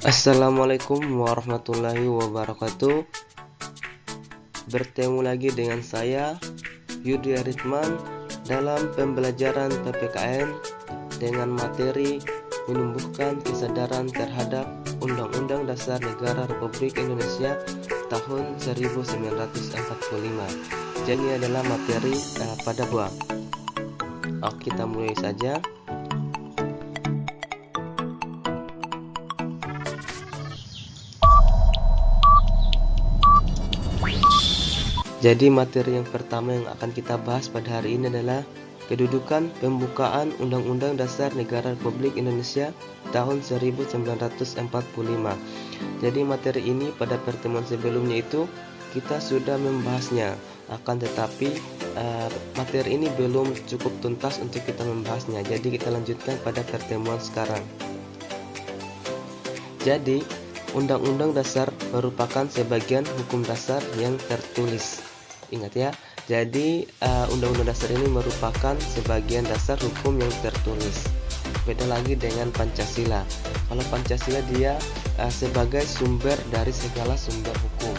Assalamualaikum warahmatullahi wabarakatuh. Bertemu lagi dengan saya Yudi Aritman dalam pembelajaran PPKN dengan materi menumbuhkan kesadaran terhadap Undang-Undang Dasar Negara Republik Indonesia tahun 1945. Jadi ini adalah materi pada buah. Oke, kita mulai saja. Jadi materi yang pertama yang akan kita bahas pada hari ini adalah kedudukan pembukaan Undang-Undang Dasar Negara Republik Indonesia tahun 1945. Jadi materi ini pada pertemuan sebelumnya itu kita sudah membahasnya, akan tetapi materi ini belum cukup tuntas untuk kita membahasnya. Jadi kita lanjutkan pada pertemuan sekarang. Jadi Undang-Undang Dasar merupakan sebagian hukum dasar yang tertulis. Ingat ya, jadi Undang-Undang Dasar ini merupakan sebagian dasar hukum yang tertulis. Beda lagi dengan Pancasila. Kalau Pancasila dia sebagai sumber dari segala sumber hukum.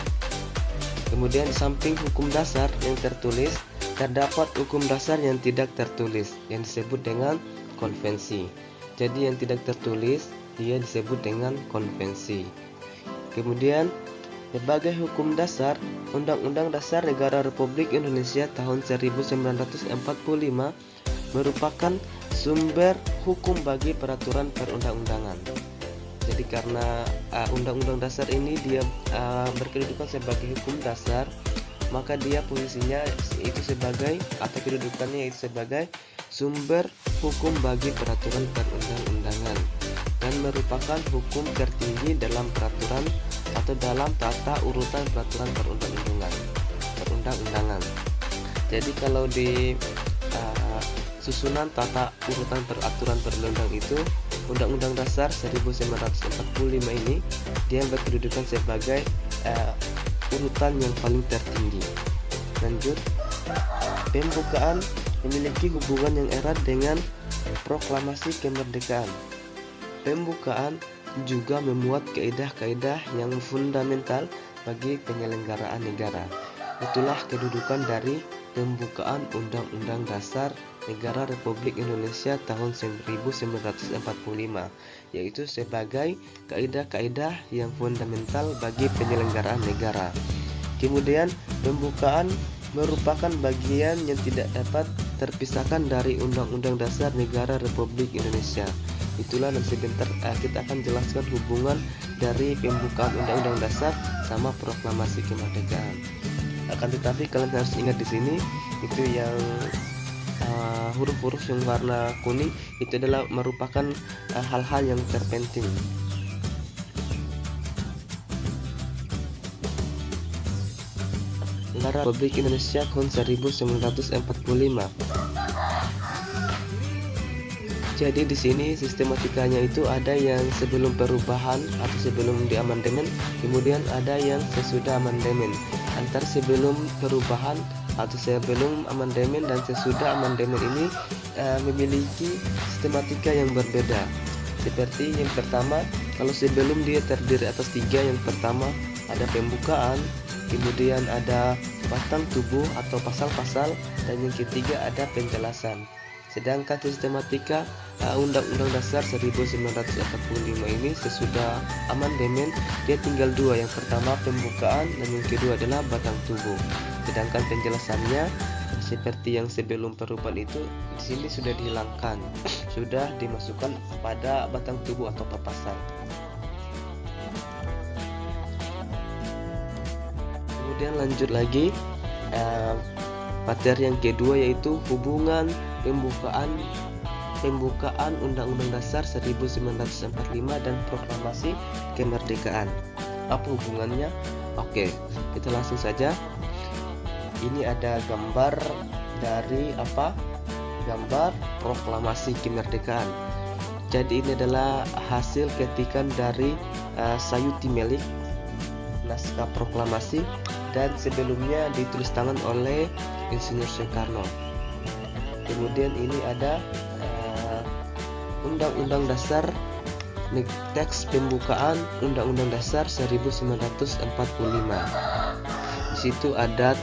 Kemudian di samping hukum dasar yang tertulis, terdapat hukum dasar yang tidak tertulis yang disebut dengan konvensi. Jadi yang tidak tertulis dia disebut dengan konvensi. Kemudian sebagai hukum dasar, Undang-Undang Dasar Negara Republik Indonesia tahun 1945 merupakan sumber hukum bagi peraturan perundang-undangan. Jadi karena Undang-Undang Dasar ini dia berkedudukan sebagai hukum dasar, maka dia posisinya itu sebagai atau kedudukannya itu sebagai sumber hukum bagi peraturan perundang-undangan dan merupakan hukum tertinggi dalam peraturan atau dalam tata urutan peraturan perundang-undangan. Jadi kalau di susunan tata urutan peraturan perundang itu Undang-Undang Dasar 1945 ini dia berkedudukan sebagai urutan yang paling tertinggi. Lanjut, pembukaan memiliki hubungan yang erat dengan proklamasi kemerdekaan. Pembukaan juga memuat kaidah-kaidah yang fundamental bagi penyelenggaraan negara. Itulah kedudukan dari pembukaan Undang-Undang Dasar Negara Republik Indonesia tahun 1945, yaitu sebagai kaidah-kaidah yang fundamental bagi penyelenggaraan negara. Kemudian pembukaan merupakan bagian yang tidak dapat terpisahkan dari Undang-Undang Dasar Negara Republik Indonesia. Itulah nanti sebentar kita akan jelaskan hubungan dari pembukaan Undang-Undang Dasar sama proklamasi kemerdekaan. Akan tetapi kalian harus ingat di sini itu yang huruf-huruf yang warna kuning itu adalah merupakan hal-hal yang terpenting. Negara Republik Indonesia tahun 1945. Jadi di sini sistematikanya itu ada yang sebelum perubahan atau sebelum diamandemen, kemudian ada yang sesudah amandemen. Antara sebelum perubahan atau sebelum amandemen dan sesudah amandemen ini memiliki sistematika yang berbeda. Seperti yang pertama, kalau sebelum dia terdiri atas 3, yang pertama ada pembukaan, kemudian ada batang tubuh atau pasal-pasal, dan yang ketiga ada penjelasan. Sedangkan sistematika Undang-Undang Dasar 1945 ini sesudah amandemen dia tinggal 2, yang pertama pembukaan dan yang kedua adalah batang tubuh. Sedangkan penjelasannya seperti yang sebelum perubahan itu di sini sudah dihilangkan, sudah dimasukkan pada batang tubuh atau papasan. Kemudian lanjut lagi materi yang kedua yaitu hubungan pembukaan Undang-Undang Dasar 1945 dan proklamasi kemerdekaan. Apa hubungannya? Oke, kita langsung saja. Ini ada gambar dari gambar proklamasi kemerdekaan. Jadi ini adalah hasil ketikan dari Sayuti Melik, naskah proklamasi, dan sebelumnya ditulis tangan oleh Insinyur Soekarno. Kemudian ini ada Undang-Undang Dasar teks pembukaan Undang-Undang Dasar 1945. Di situ ada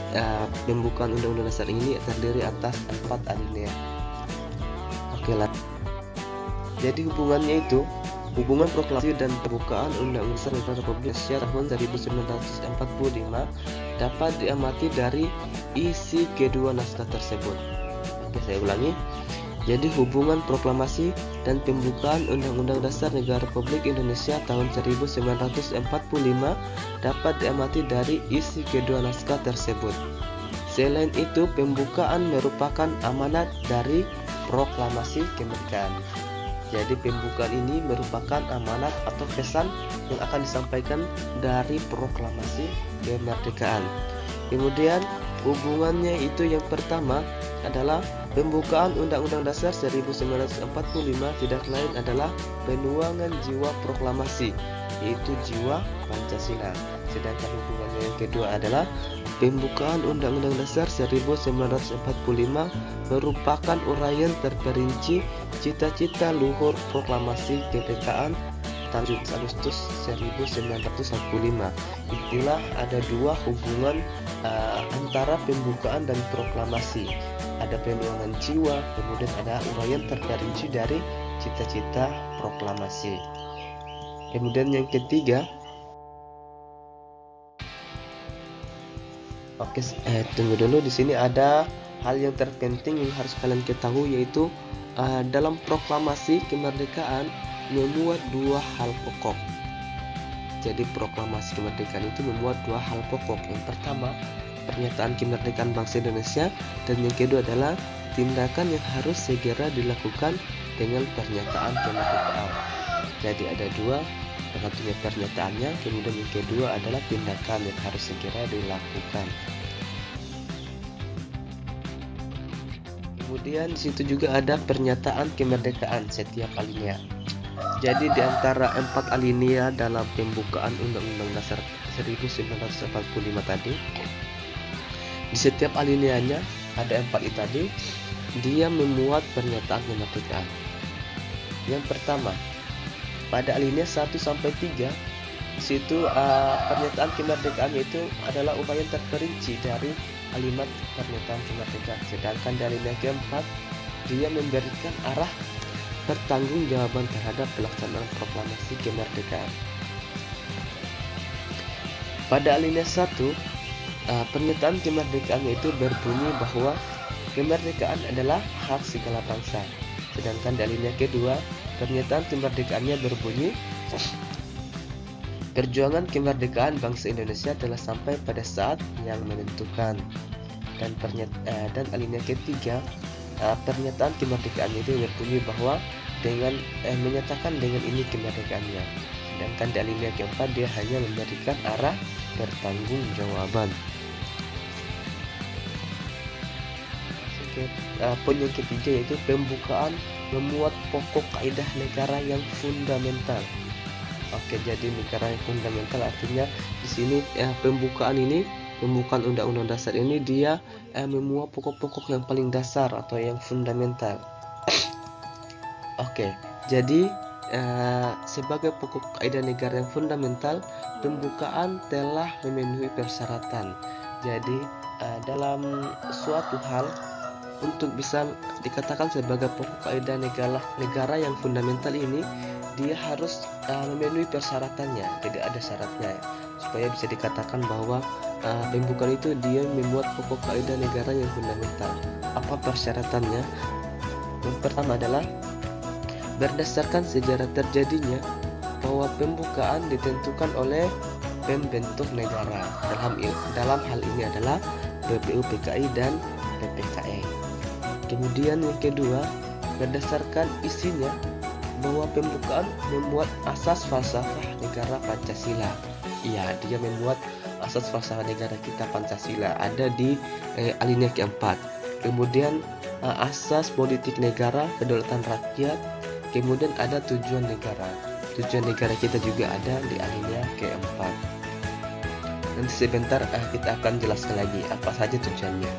pembukaan Undang-Undang Dasar ini terdiri atas 4 alinea. Oke lah. Jadi hubungannya itu, hubungan proklamasi dan pembukaan Undang-Undang Dasar Republik Indonesia tahun 1945 dapat diamati dari isi kedua naskah tersebut. Oke, saya ulangi. Jadi hubungan proklamasi dan pembukaan Undang-Undang Dasar Negara Republik Indonesia tahun 1945 dapat diamati dari isi kedua naskah tersebut. Selain itu, pembukaan merupakan amanat dari proklamasi kemerdekaan. Jadi pembukaan ini merupakan amanat atau pesan yang akan disampaikan dari proklamasi kemerdekaan. Kemudian hubungannya itu yang pertama adalah pembukaan Undang-Undang Dasar 1945 tidak lain adalah penuangan jiwa proklamasi, yaitu jiwa Pancasila. Sedangkan hubungannya yang kedua adalah pembukaan Undang-Undang Dasar 1945 merupakan uraian terperinci cita-cita luhur proklamasi kemerdekaan tanggal 17 Agustus 1945. Itulah ada dua hubungan antara pembukaan dan proklamasi. Ada penuangan jiwa, kemudian ada uraian terperinci dari cita-cita proklamasi. Kemudian yang ketiga, tunggu dulu, di sini ada hal yang terpenting yang harus kalian ketahui, yaitu dalam proklamasi kemerdekaan memuat dua hal pokok. Jadi proklamasi kemerdekaan itu memuat dua hal pokok. Yang pertama, pernyataan kemerdekaan bangsa Indonesia, dan yang kedua adalah tindakan yang harus segera dilakukan dengan pernyataan kemerdekaan. Jadi ada dua, yang satunya pernyataannya, kemudian yang kedua adalah tindakan yang harus segera dilakukan. Kemudian di situ juga ada pernyataan kemerdekaan setiap alinea. Jadi di antara 4 alinea dalam pembukaan Undang-Undang Dasar 1945 tadi, di setiap alineanya ada 4 itu tadi, dia memuat pernyataan kemerdekaan. Yang pertama, pada alinea 1 sampai 3, di situ pernyataan kemerdekaan itu adalah uraian terperinci dari kalimat pernyataan kemerdekaan. Sedangkan di alinea keempat, dia memberikan arah pertanggungjawaban terhadap pelaksanaan proklamasi kemerdekaan. Pada alinea 1, pernyataan kemerdekaan itu berbunyi bahwa kemerdekaan adalah hak segala bangsa. Sedangkan di alinea kedua, pernyataan kemerdekaannya berbunyi, perjuangan kemerdekaan bangsa Indonesia telah sampai pada saat yang menentukan. Dan alinea ketiga, pernyataan kemerdekaan itu berbunyi bahwa dengan menyatakan dengan ini kemerdekaannya. Sedangkan di alinea keempat, dia hanya memberikan arah pertanggungjawaban. Poin yang ketiga yaitu pembukaan memuat pokok kaidah negara yang fundamental. Oke, jadi negara yang fundamental artinya di sini pembukaan Undang-Undang Dasar ini dia memuat pokok-pokok yang paling dasar atau yang fundamental. Oke, jadi sebagai pokok kaidah negara yang fundamental, pembukaan telah memenuhi persyaratan. Jadi dalam suatu hal untuk bisa dikatakan sebagai pokok kaidah negara yang fundamental ini, dia harus memenuhi persyaratannya. Jadi ada syaratnya supaya bisa dikatakan bahwa pembukaan itu dia memuat pokok kaidah negara yang fundamental. Apa persyaratannya? Yang pertama adalah berdasarkan sejarah terjadinya bahwa pembukaan ditentukan oleh pembentuk negara. Dalam hal ini adalah BPUPKI dan PPKI. Kemudian yang kedua, berdasarkan isinya bahwa pembukaan memuat asas falsafah negara Pancasila. Iya, dia memuat asas falsafah negara kita Pancasila, ada di alinea keempat. Kemudian asas politik negara, kedaulatan rakyat. Kemudian ada tujuan negara. Tujuan negara kita juga ada di alinea keempat. Nanti sebentar kita akan jelaskan lagi apa saja tujuannya.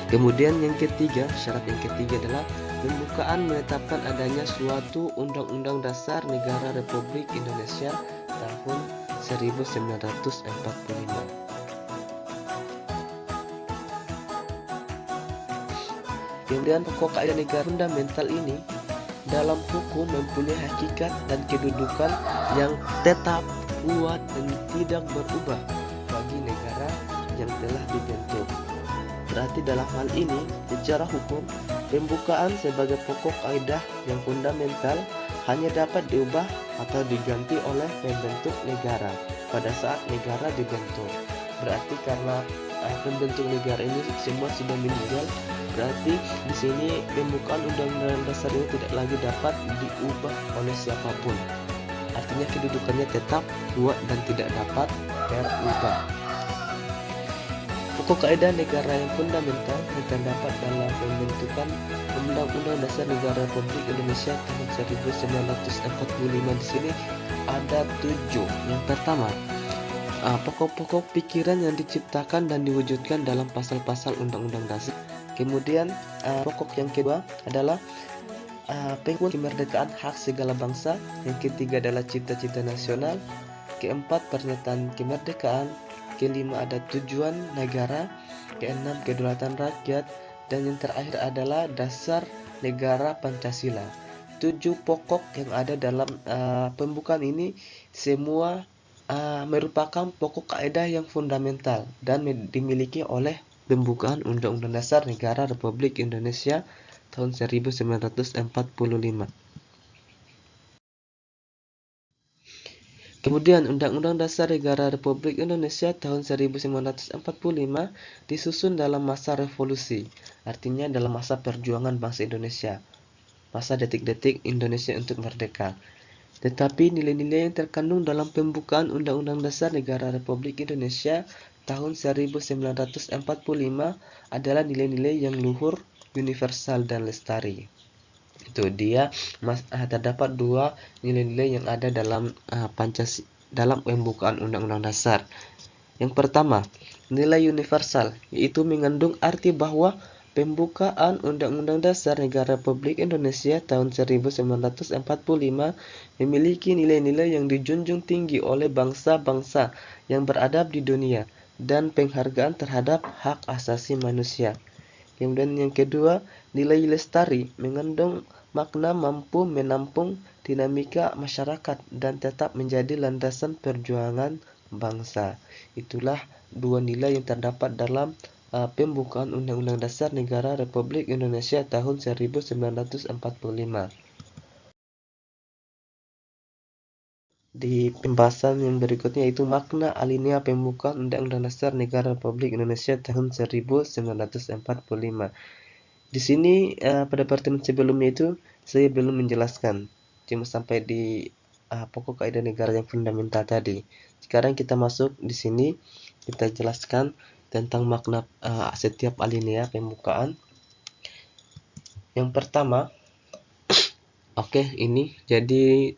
Kemudian yang ketiga, syarat yang ketiga adalah Pembukaan menetapkan adanya suatu Undang-Undang Dasar Negara Republik Indonesia tahun 1945. Kemudian pokok kaidah negara fundamental ini dalam hukum mempunyai hakikat dan kedudukan yang tetap, kuat, dan tidak berubah bagi negara yang telah dibentuk. Berarti dalam hal ini, secara hukum, pembukaan sebagai pokok kaidah yang fundamental hanya dapat diubah atau diganti oleh pembentuk negara pada saat negara dibentuk. Berarti karena pembentuk negara ini semua sudah meninggal, berarti di sini pembukaan undang-undang dasar ini tidak lagi dapat diubah oleh siapapun. Artinya kedudukannya tetap, kuat, dan tidak dapat berubah. Pokok kaidah negara yang fundamental yang terdapat dalam pembentukan Undang-Undang Dasar Negara Republik Indonesia tahun 1945 di sini ada 7. Yang pertama, pokok-pokok pikiran yang diciptakan dan diwujudkan dalam pasal-pasal Undang-Undang Dasar. Kemudian pokok yang kedua adalah penguat kemerdekaan hak segala bangsa. Yang ketiga adalah cita-cita nasional. Keempat, pernyataan kemerdekaan. Kelima ada tujuan negara. Keenam, kedaulatan rakyat. Dan yang terakhir adalah dasar negara Pancasila. 7 pokok yang ada dalam pembukaan ini semua merupakan pokok kaidah yang fundamental dan dimiliki oleh pembukaan Undang-Undang Dasar Negara Republik Indonesia tahun 1945. Kemudian Undang-Undang Dasar Negara Republik Indonesia tahun 1945 disusun dalam masa revolusi, artinya dalam masa perjuangan bangsa Indonesia, masa detik-detik Indonesia untuk merdeka. Tetapi nilai-nilai yang terkandung dalam pembukaan Undang-Undang Dasar Negara Republik Indonesia tahun 1945 adalah nilai-nilai yang luhur, universal, dan lestari. Itu dia terdapat 2 nilai-nilai yang ada dalam dalam pembukaan Undang-Undang Dasar. Yang pertama, nilai universal, yaitu mengandung arti bahwa pembukaan Undang-Undang Dasar Negara Republik Indonesia tahun 1945 memiliki nilai-nilai yang dijunjung tinggi oleh bangsa-bangsa yang beradab di dunia dan penghargaan terhadap hak asasi manusia. Kemudian yang kedua, nilai lestari mengandung makna mampu menampung dinamika masyarakat dan tetap menjadi landasan perjuangan bangsa. Itulah 2 nilai yang terdapat dalam pembukaan Undang-Undang Dasar Negara Republik Indonesia tahun 1945. Di pembahasan yang berikutnya yaitu makna alinea pembukaan Undang-Undang Dasar Negara Republik Indonesia tahun 1945. Di sini pada pertemuan sebelumnya itu saya belum menjelaskan, cuma sampai di pokok kaidah negara yang fundamental tadi. Sekarang kita masuk di sini, kita jelaskan tentang makna setiap alinea pembukaan. Yang pertama, ini jadi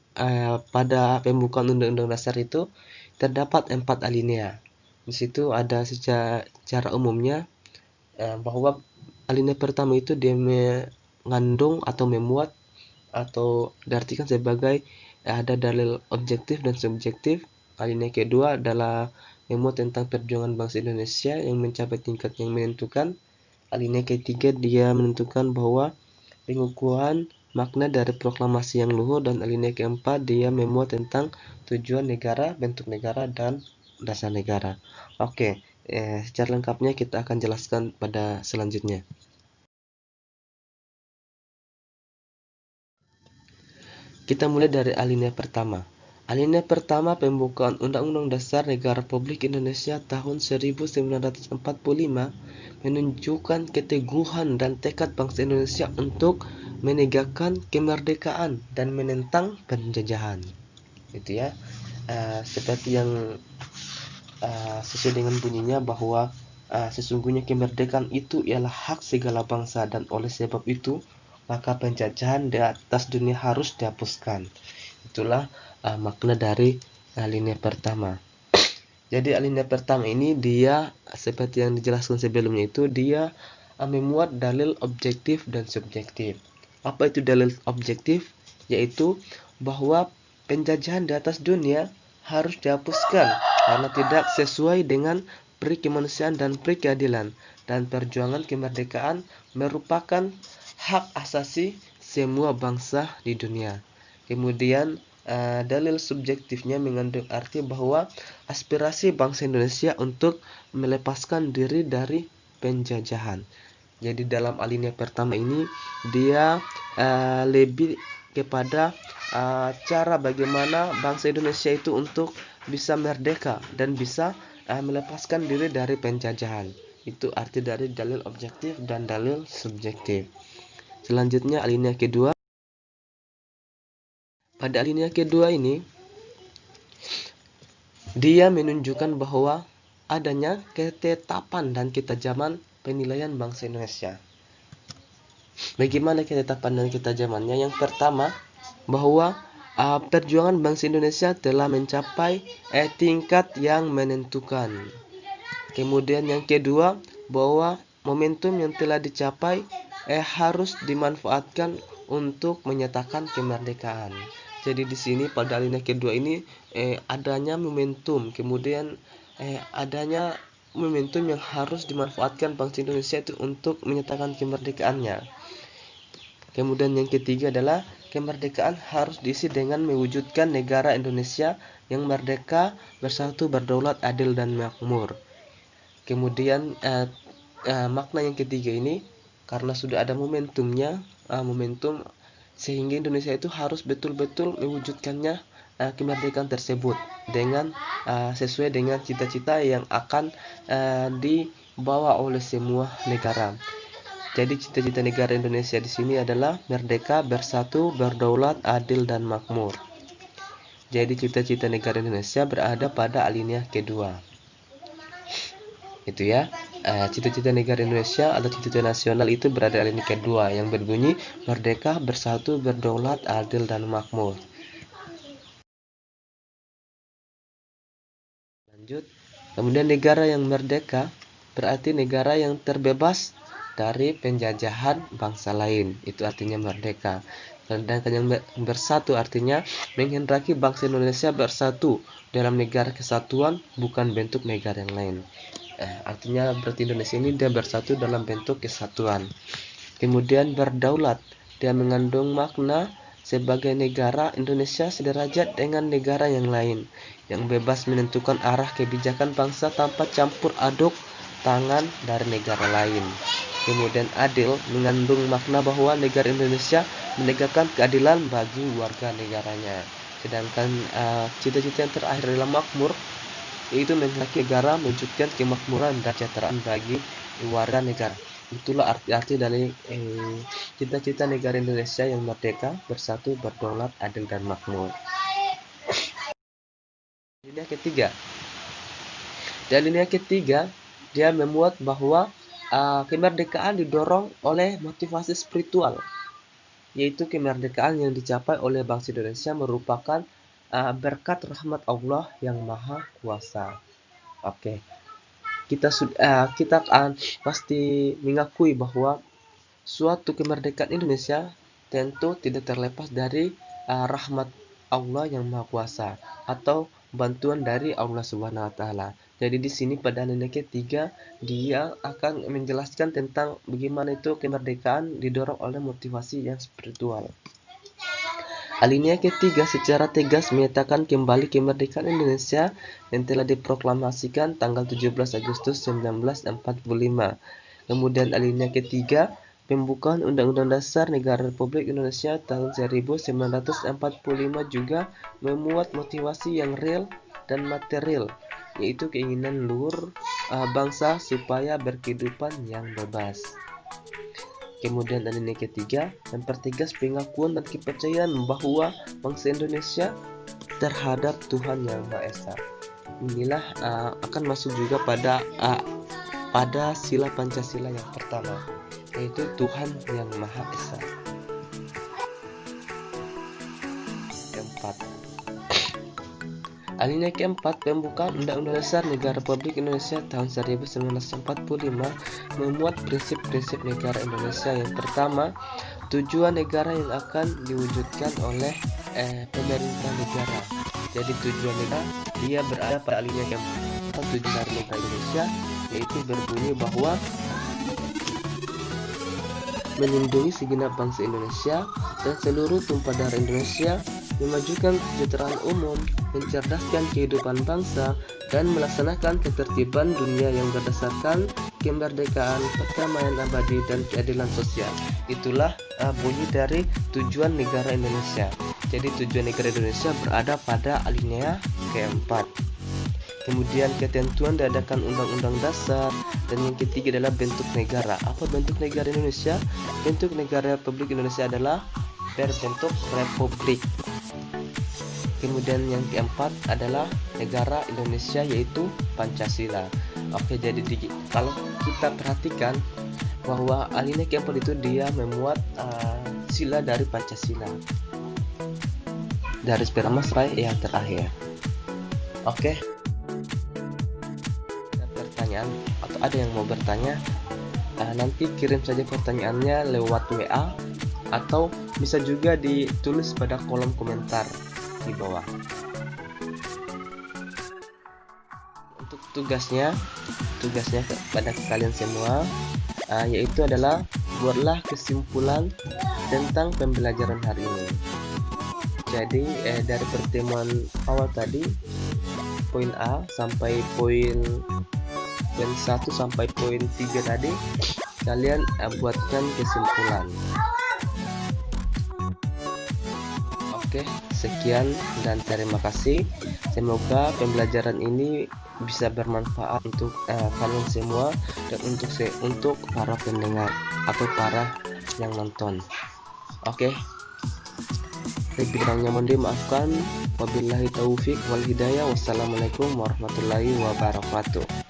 pada pembukaan Undang-Undang Dasar itu terdapat 4 alinea. Di situ ada secara umumnya bahwa alinea pertama itu dia mengandung atau memuat atau diartikan sebagai ada dalil objektif dan subjektif. Alinea kedua adalah memuat tentang perjuangan bangsa Indonesia yang mencapai tingkat yang menentukan. Alinea ketiga dia menentukan bahwa pengukuhan makna dari proklamasi yang luhur, dan alinea keempat dia memuat tentang tujuan negara, bentuk negara, dan dasar negara. Secara lengkapnya kita akan jelaskan pada selanjutnya. Kita mulai dari alinea pertama. Alinea pertama pembukaan Undang-Undang Dasar Negara Republik Indonesia tahun 1945 menunjukkan keteguhan dan tekad bangsa Indonesia untuk menegakkan kemerdekaan dan menentang penjajahan. Itu ya, seperti yang sesuai dengan bunyinya bahwa sesungguhnya kemerdekaan itu ialah hak segala bangsa, dan oleh sebab itu maka penjajahan di atas dunia harus dihapuskan. Itulah makna dari alinea pertama. Jadi alinea pertama ini dia seperti yang dijelaskan sebelumnya itu dia memuat dalil objektif dan subjektif. Apa itu dalil objektif? Yaitu bahwa penjajahan di atas dunia harus dihapuskan karena tidak sesuai dengan peri kemanusiaan dan peri keadilan, dan perjuangan kemerdekaan merupakan hak asasi semua bangsa di dunia. Kemudian dalil subjektifnya mengandung arti bahwa aspirasi bangsa Indonesia untuk melepaskan diri dari penjajahan. Jadi dalam alinea pertama ini dia lebih kepada cara bagaimana bangsa Indonesia itu untuk bisa merdeka dan bisa melepaskan diri dari penjajahan. Itu arti dari dalil objektif dan dalil subjektif. Selanjutnya alinea kedua. Pada alinea kedua ini dia menunjukkan bahwa adanya ketetapan dan ketajaman penilaian bangsa Indonesia. Bagaimana ketetapan dan ketajamannya? Yang pertama, bahwa perjuangan bangsa Indonesia telah mencapai tingkat yang menentukan. Kemudian yang kedua, bahwa momentum yang telah dicapai harus dimanfaatkan untuk menyatakan kemerdekaan. Jadi di sini pada alinea kedua ini adanya momentum, kemudian adanya momentum yang harus dimanfaatkan bangsa Indonesia itu untuk menyatakan kemerdekaannya. Kemudian yang ketiga adalah kemerdekaan harus diisi dengan mewujudkan negara Indonesia yang merdeka, bersatu, berdaulat, adil, dan makmur. Kemudian makna yang ketiga ini karena sudah ada momentumnya, momentum sehingga Indonesia itu harus betul-betul mewujudkannya kemerdekaan tersebut dengan sesuai dengan cita-cita yang akan dibawa oleh semua negara. Jadi cita-cita negara Indonesia di sini adalah merdeka, bersatu, berdaulat, adil, dan makmur. Jadi cita-cita negara Indonesia berada pada alinea kedua. Itu ya. Cita-cita negara Indonesia atau cita-cita nasional itu berada di alinea kedua yang berbunyi merdeka, bersatu, berdaulat, adil, dan makmur. Lanjut. Kemudian negara yang merdeka berarti negara yang terbebas dari penjajahan bangsa lain. Itu artinya merdeka. Sedangkan yang bersatu artinya menghendaki bangsa Indonesia bersatu dalam negara kesatuan, bukan bentuk negara yang lain. Artinya berarti Indonesia ini dia bersatu dalam bentuk kesatuan. Kemudian berdaulat, dia mengandung makna sebagai negara Indonesia sederajat dengan negara yang lain, yang bebas menentukan arah kebijakan bangsa tanpa campur aduk tangan dari negara lain. Kemudian adil mengandung makna bahwa negara Indonesia menegakkan keadilan bagi warga negaranya. Sedangkan cita-cita yang terakhir adalah makmur, yaitu menghendaki negara mewujudkan kemakmuran dan kesejahteraan bagi warga negara. Itulah arti dari cita-cita negara Indonesia yang merdeka, bersatu, berdaulat, adil, dan makmur. Alinea ketiga. Di alinea ketiga, dia memuat bahwa kemerdekaan didorong oleh motivasi spiritual, yaitu kemerdekaan yang dicapai oleh bangsa Indonesia merupakan berkat rahmat Allah yang Maha Kuasa. Oke. Kita pasti mengakui bahwa suatu kemerdekaan Indonesia tentu tidak terlepas dari rahmat Allah yang Maha Kuasa atau bantuan dari Allah Subhanahu wa taala. Jadi di sini pada alinea ketiga dia akan menjelaskan tentang bagaimana itu kemerdekaan didorong oleh motivasi yang spiritual. Alinea ketiga secara tegas menyatakan kembali kemerdekaan Indonesia yang telah diproklamasikan tanggal 17 Agustus 1945. Kemudian alinea ketiga, pembukaan Undang-Undang Dasar Negara Republik Indonesia tahun 1945 juga memuat motivasi yang real dan material, yaitu keinginan luhur bangsa supaya berkehidupan yang bebas. Kemudian alinea ketiga mempertegas pengakuan dan kepercayaan bahwa bangsa Indonesia terhadap Tuhan Yang Maha Esa. Inilah akan masuk juga pada sila Pancasila yang pertama, yaitu Tuhan Yang Maha Esa. Keempat. Alinea keempat, pembukaan Undang-Undang Dasar Negara Republik Indonesia tahun 1945 memuat prinsip-prinsip negara Indonesia. Yang pertama, tujuan negara yang akan diwujudkan oleh pemerintah negara. Jadi tujuan negara dia berada pada alinea keempat. Tujuan dari negara Indonesia yaitu berbunyi bahwa melindungi segenap bangsa Indonesia dan seluruh tumpah darah Indonesia, memajukan kesejahteraan umum, mencerdaskan kehidupan bangsa, dan melaksanakan ketertiban dunia yang berdasarkan kemerdekaan, perdamaian abadi, dan keadilan sosial. Itulah bunyi dari tujuan negara Indonesia. Jadi tujuan negara Indonesia berada pada alinea keempat. Kemudian ketentuan diadakan Undang-Undang Dasar, dan yang ketiga adalah bentuk negara. Apa bentuk negara Indonesia? Bentuk negara Republik Indonesia adalah berbentuk republik. Kemudian yang keempat adalah negara Indonesia yaitu Pancasila. Oke, jadi kalau kita perhatikan bahwa alinea keempat itu dia memuat sila dari Pancasila. Garis pertama sampai yang terakhir. Oke. Pertanyaan atau ada yang mau bertanya, nanti kirim saja pertanyaannya lewat WA atau bisa juga ditulis pada kolom komentar di bawah. Untuk tugasnya kepada kalian semua yaitu adalah buatlah kesimpulan tentang pembelajaran hari ini. Jadi dari pertemuan awal tadi, poin A sampai poin 1 sampai poin 3 tadi, kalian buatkan kesimpulan. Oke, sekian dan terima kasih. Semoga pembelajaran ini bisa bermanfaat untuk kalian semua dan untuk para pendengar atau para yang nonton. Oke. Lebih kurangnya mohon dimaafkan. Wabillahi taufik wal hidayah. Wassalamualaikum warahmatullahi wabarakatuh.